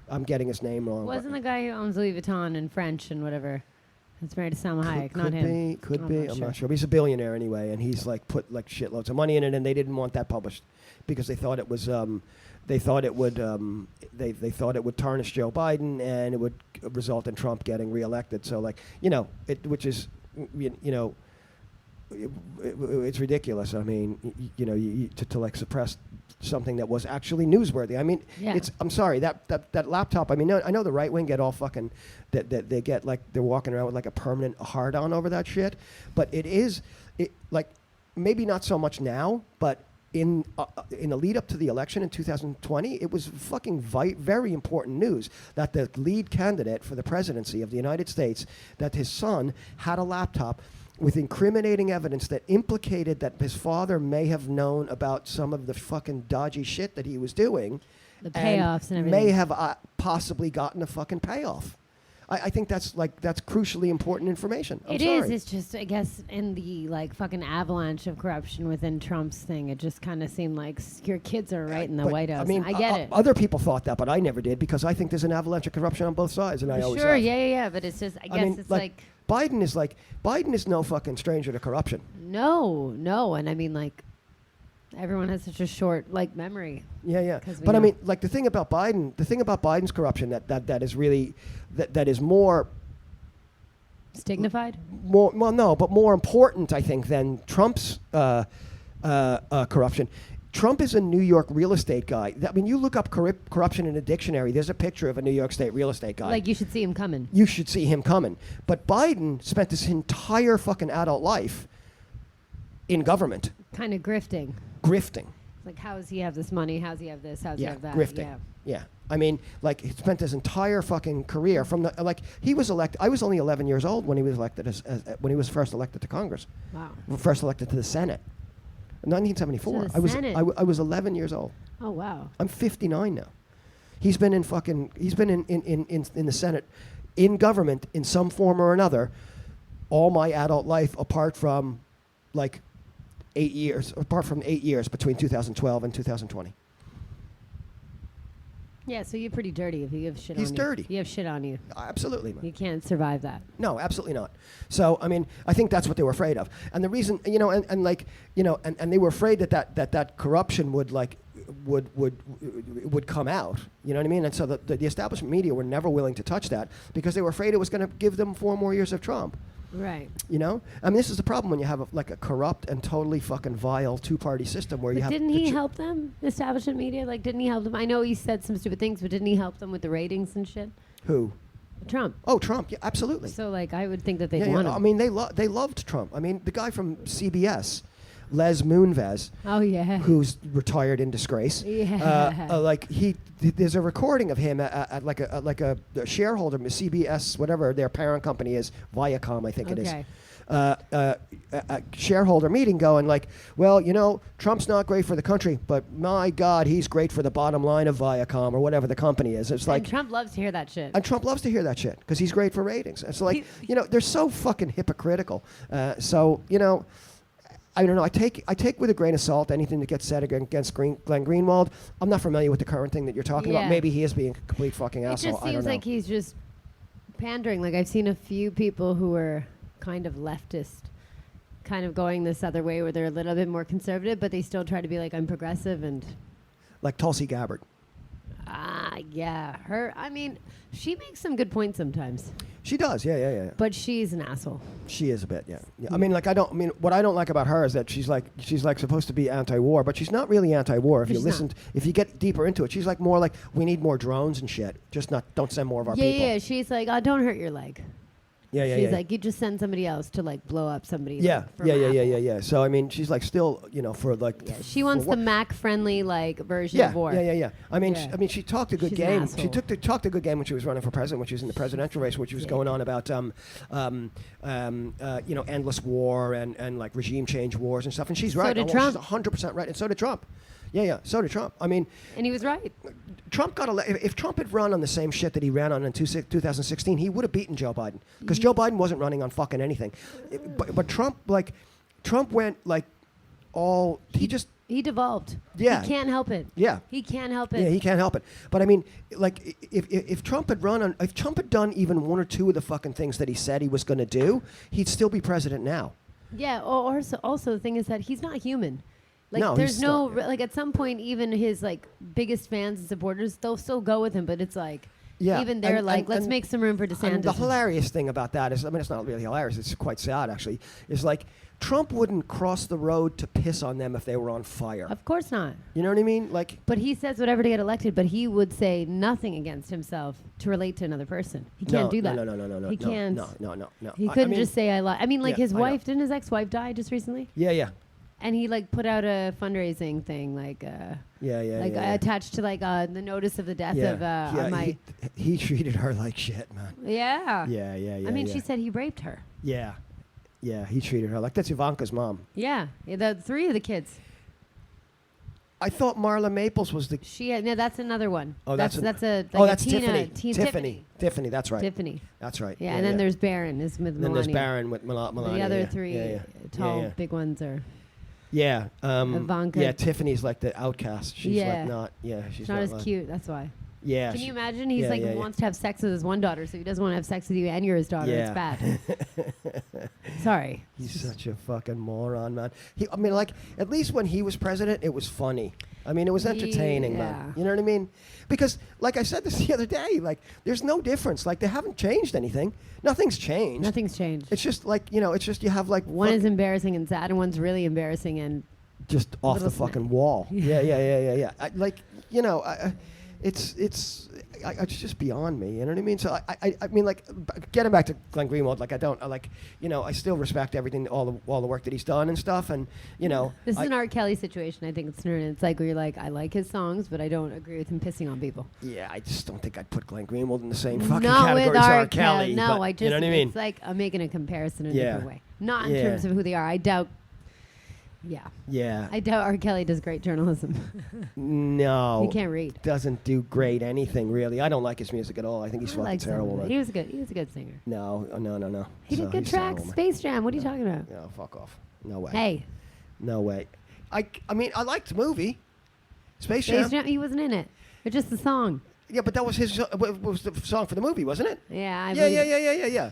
I'm getting his name wrong. Wasn't the guy who owns Louis Vuitton in French and whatever that's married to Salma Hayek, not him? Could be. I'm not sure. But he's a billionaire anyway, and he's like put like shitloads of money in it, and they didn't want that published because they thought it was they thought it would tarnish Joe Biden and it would result in Trump getting reelected. So like, you know, which is, you know, it's ridiculous. I mean, you know, to like suppress something that was actually newsworthy. I mean, Yeah. I'm sorry, that laptop, I mean, I know the right wing get all fucking, that they get like, they're walking around with like a permanent hard-on over that shit, but it like, maybe not so much now, but in the lead up to the election in 2020, it was fucking very important news that the lead candidate for the presidency of the United States, that his son had a laptop with incriminating evidence that implicated that his father may have known about some of the fucking dodgy shit that he was doing. The payoffs and everything. May have possibly gotten a fucking payoff. I think that's crucially important information. I'm sorry. It's just, I guess, in the like fucking avalanche of corruption within Trump's thing, it just kind of seemed like your kids are right in the But, White House. I mean, I get it. Other people thought that, but I never did because I think there's an avalanche of corruption on both sides, and I always Sure, have. yeah. But it's just, I guess mean, it's like Biden is no fucking stranger to corruption. no, and I mean like everyone has such a short like memory. Yeah. 'Cause we But I know. mean, like the thing about Biden's corruption that is really that is more Stignified? more important, I think, than Trump's corruption. Trump is a New York real estate guy. I mean, you look up corruption in a dictionary. There's a picture of a New York State real estate guy. Like you should see him coming. You should see him coming. But Biden spent his entire fucking adult life in government. Kind of grifting. Grifting. Like, how does he have this money? How does he have this? How does he have that? Grifting. Yeah. I mean, like, he spent his entire fucking career from the, like, he was elected. I was only 11 years old when he was elected when he was first elected to Congress. Wow. First elected to the Senate. In 1974. To the Senate. I was 11 years old. Oh, wow. I'm 59 now. He's been in the Senate, in government in some form or another, all my adult life, apart from 8 years between 2012 and 2020. Yeah, so you're pretty dirty if you have shit on you. He's dirty. You have shit on you. Absolutely, man. You can't survive that. No, absolutely not. So, I mean, I think that's what they were afraid of. And the reason, and they were afraid that corruption would come out. You know what I mean? And so the establishment media were never willing to touch that because they were afraid it was going to give them 4 more years of Trump. Right. You know? I mean, this is the problem when you have a corrupt and totally fucking vile 2-party system where but you have... didn't he help them, the establishment media? Like, didn't he help them? I know he said some stupid things, but didn't he help them with the ratings and shit? Who? Trump. Oh, Trump. Yeah, absolutely. So, like, I would think that they'd Yeah, want him. I mean, they loved Trump. I mean, the guy from CBS, Les Moonves, Oh, yeah. who's retired in disgrace. Yeah. There's a recording of him at a shareholder, CBS, whatever their parent company is, Viacom, I think it is. Okay. A shareholder meeting going like, well, you know, Trump's not great for the country, but my God, he's great for the bottom line of Viacom or whatever the company is. It's like, and Trump loves to hear that shit. and Trump loves to hear that shit because he's great for ratings. It's like, they're so fucking hypocritical. So, I don't know. I take with a grain of salt anything that gets said against Glenn Greenwald. I'm not familiar with the current thing that you're talking about. Maybe he is being a complete fucking asshole. It just seems like he's just pandering. Like, I've seen a few people who are kind of leftist, kind of going this other way where they're a little bit more conservative, but they still try to be like, I'm progressive and... Like Tulsi Gabbard. Yeah. Her, I mean, she makes some good points sometimes. She does, yeah. But she's an asshole. She is a bit, yeah. I mean, what I don't like about her is that she's supposed to be anti-war, but she's not really anti-war. If you get deeper into it, she's like more like, we need more drones and shit. Just don't send more of our people. Yeah, she's like, oh, don't hurt your leg. She's like, you just send somebody else to like blow up somebody. Yeah. So I mean, she's like still, for like. Yeah, she wants the Mac-friendly like version of war. Yeah. I mean, she talked a good She's game. an She talked a good game when she was running for president, when she was in the presidential race, which was going on about endless war and like regime change wars and stuff. And she's right. Did Trump. She's 100% right, and so did Trump. Yeah. So did Trump. I mean, and he was right. Trump got elected. If Trump had run on the same shit that he ran on in 2016, he would have beaten Joe Biden because Joe Biden wasn't running on fucking anything. But Trump went like all. He devolved. Yeah. He can't help it. Yeah. He can't help it. Yeah, he can't help it. But I mean, like, if Trump had if Trump had done even 1 or 2 of the fucking things that he said he was going to do, he'd still be president now. Yeah. Also, the thing is that he's not human. Like, no, there's no like at some point, even his like biggest fans and supporters, they'll still go with him. But it's like, even they're let's make some room for DeSantis. And the hilarious thing about that is, I mean, it's not really hilarious. It's quite sad, actually. Is like, Trump wouldn't cross the road to piss on them if they were on fire. Of course not. You know what I mean? Like, but he says whatever to get elected, but he would say nothing against himself to relate to another person. He can't do that. No. He can't. No. He couldn't just say I lie. I mean, like his wife, didn't his ex-wife die just recently? Yeah. And he like put out a fundraising thing, like attached to like the notice of the death of my. He treated her like shit, man. Yeah. Yeah. I mean, she said he raped her. Yeah, he treated her like that's Ivanka's mom. Yeah, the 3 of the kids. I thought Marla Maples was the. No, that's another one. Oh, that's Tiffany. Tiffany, that's right. Tiffany. That's right. Yeah, and then there's Barron. Is with Melania. Then there's Barron with Melania. The other 3 tall, big ones are. Yeah. Ivanka. Yeah, Tiffany's like the outcast. She's like not. Yeah, she's not as cute. That's why. Yeah. Can you imagine? He's wants to have sex with his one daughter, so he doesn't want to have sex with you and you're his daughter. It's bad. Sorry. He's such a fucking moron, man. I mean, like, at least when he was president, it was funny. I mean, it was entertaining, man. You know what I mean? Because, like I said this the other day, like, there's no difference. Like, they haven't changed anything. Nothing's changed. Nothing's changed. It's just like, it's just you have like... One is embarrassing and sad, and one's really embarrassing and just off Little the fucking wall. Yeah. It's just beyond me. You know what I mean? So I mean, like, getting back to Glenn Greenwald, like, I still respect everything, all the work that he's done and stuff, and This is an R. Kelly situation. I think it's like where you're like, I like his songs, but I don't agree with him pissing on people. Yeah, I just don't think I'd put Glenn Greenwald in the same fucking category as R. Kelly. No, but, I just, you know what I mean? it's like I'm making a comparison in a Yeah. different way. Not in Yeah. terms of who they are. I doubt. Yeah. I doubt R. Kelly does great journalism. No. He can't read. Doesn't do great anything, really. I don't like his music at all. I think he's I fucking like some of terrible. it. man. He was a good singer. No. He did good he's tracks. terrible, man. Space Jam. What are you talking about? No, fuck off. No way. Hey, No way. I mean, I liked the movie. Space Space Jam. Jam. He wasn't in it. It's just the song. Yeah, but that was his was the song for the movie, wasn't it? Yeah. Yeah.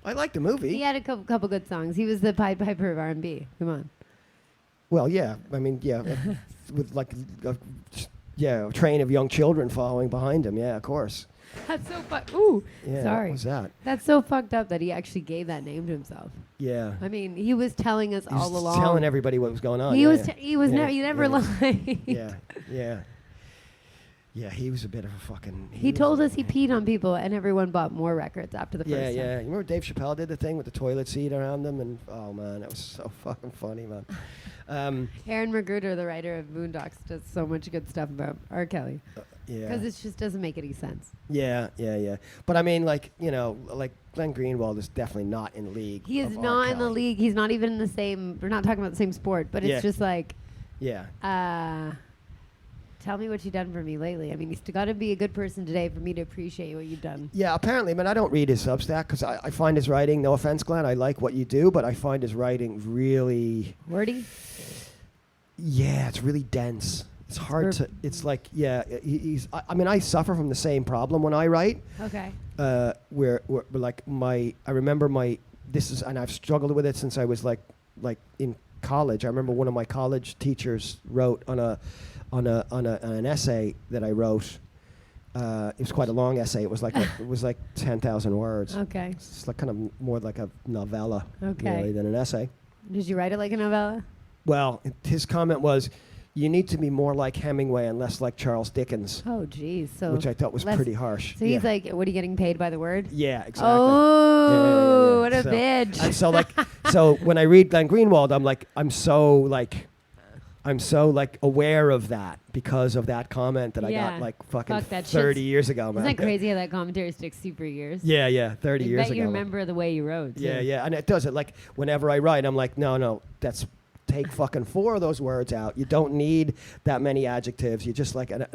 I liked the movie. He had a couple good songs. He was the Pied Piper of R&B. Come on. Well, yeah. I mean, yeah, with like a train of young children following behind him. Yeah, of course. That's so fucked. Ooh, Yeah. sorry. What was that? That's so fucked up that he actually gave that name to himself. Yeah. I mean, he was telling us He was all along. telling everybody what was going on. He yeah, was. yeah. He was Yeah, never. You never yeah. lied. Yeah, he was a bit of a fucking... He told us he peed on people, and everyone bought more records after the first time. Yeah. You remember Dave Chappelle did the thing with the toilet seat around them? And oh, man, that was so fucking funny, man. Aaron Magruder, the writer of Boondocks, does so much good stuff about R. Kelly. Yeah. Because it just doesn't make any sense. Yeah. But I mean, like, like Glenn Greenwald is definitely not in league. He is of R. not in the Kelly. league. He's not even in the same... We're not talking about the same sport, but it's Yeah. just like... Yeah. Tell me what you've done for me lately. I mean, you've got to be a good person today for me to appreciate what you've done. Yeah, apparently, man, I don't read his Substack because I find his writing, no offense, Glenn, I like what you do, but I find his writing really... Wordy? Yeah, it's really dense. It's hard to... It's like, yeah, I mean, I suffer from the same problem when I write. Okay. Where like I remember and I've struggled with it since I was like in college. I remember one of my college teachers wrote on an essay that I wrote. It was quite a long essay. It was like 10,000 words. Okay. It's like kind of more like a novella really than an essay. Did you write it like a novella? Well, his comment was, "You need to be more like Hemingway and less like Charles Dickens," Oh, geez. So which I thought was pretty harsh. So he's like, what are you getting paid by the word? Yeah, exactly. Oh, Yeah. what a So- bitch. And so when I read Glenn Greenwald, I'm so aware of that because of that comment that I got like fucking Fuck, that 30 shit's- years ago, man. Isn't that crazy how that commentary sticks super years? Yeah, 30 I years bet ago. you man. remember the way you wrote. Too. Yeah, and it does it. Like whenever I write, I'm like, no, take fucking 4 of those words out. You don't need that many adjectives. You just like, and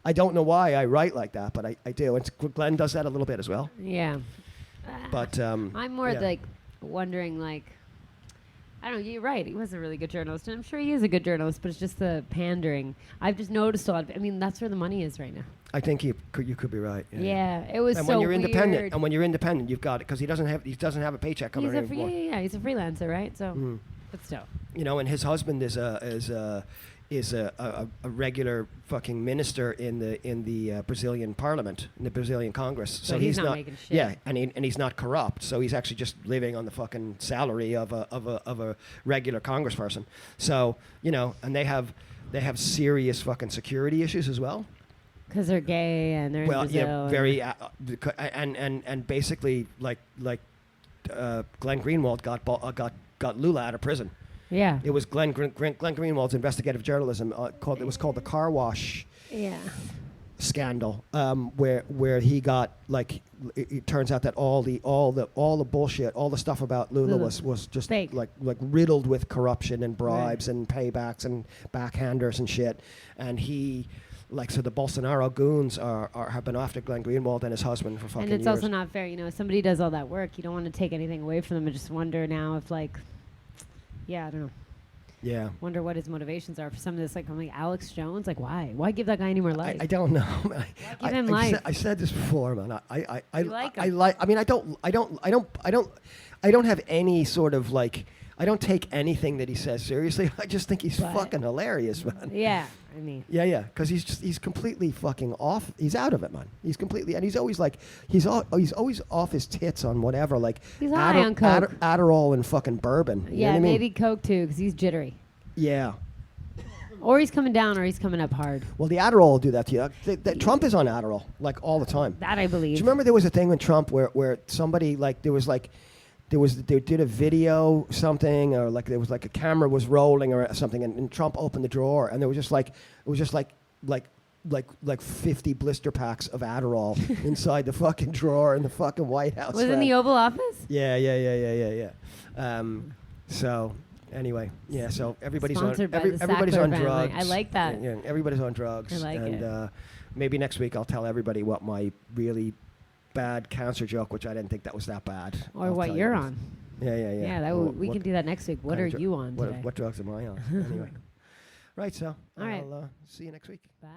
I don't know why I write like that, but I do. And Glenn does that a little bit as well. Yeah. But I'm more yeah. like wondering, like, I don't know. You're right. He was a really good journalist, and I'm sure he is a good journalist. But it's just the pandering. I've just noticed a lot. I mean, that's where the money is right now. I think you could be right. Yeah, it was And so when you're independent, weird. and when you're independent, you've got it because he doesn't have a paycheck coming in anymore. He's a freelancer, right? So, but still. And his husband is a regular fucking minister in the Brazilian Parliament, in the Brazilian Congress. So he's not making shit. Yeah, and he's not corrupt. So he's actually just living on the fucking salary of a regular congressperson. So and they have serious fucking security issues as well. Because they're gay and they're in Brazil. Yeah, very and basically like Glenn Greenwald got Lula out of prison. Yeah. It was Glenn Greenwald's investigative journalism it was called the car wash scandal, where he got it turns out that all the bullshit, all the stuff about Lula was just fake. like riddled with corruption and bribes and paybacks and backhanders and shit, and he. So the Bolsonaro goons have been after Glenn Greenwald and his husband for fucking years. And it's also not fair, somebody does all that work. You don't want to take anything away from them. I just wonder now if I don't know. Yeah. Wonder what his motivations are for some of this. I'm like Alex Jones. Like, why? Why give that guy any more life? I don't know. Give him life. I said this before, man. I like him. I mean, I don't have any sort of I don't take anything that he says seriously. I just think he's fucking hilarious, man. Yeah, I mean. Yeah, because he's completely fucking off. He's out of it, man. He's completely, and he's always he's always off his tits on whatever, he's high on coke. Adderall and fucking bourbon. You know what I mean? Maybe coke too, because he's jittery. Yeah. Or he's coming down, or he's coming up hard. Well, the Adderall will do that to you. Trump is on Adderall like all the time. That I believe. Do you remember there was a thing with Trump where somebody they did a video something, or like there was like a camera was rolling or something, and Trump opened the drawer, and there was just like 50 blister packs of Adderall inside the fucking drawer in the fucking White House. Was it in the Oval Office? Yeah. So anyway, yeah. So everybody's Sponsored by the everybody's Sackler on family. drugs. I like that. Yeah, everybody's on drugs. I like and, it. Maybe next week I'll tell everybody what my really bad cancer joke, which I didn't think that was that bad. Or I'll what tell you're you. on. Yeah. Yeah, we can do that next week. What are you on today? What drugs am I on? Anyway. Right, so All right. I'll see you next week. Bye.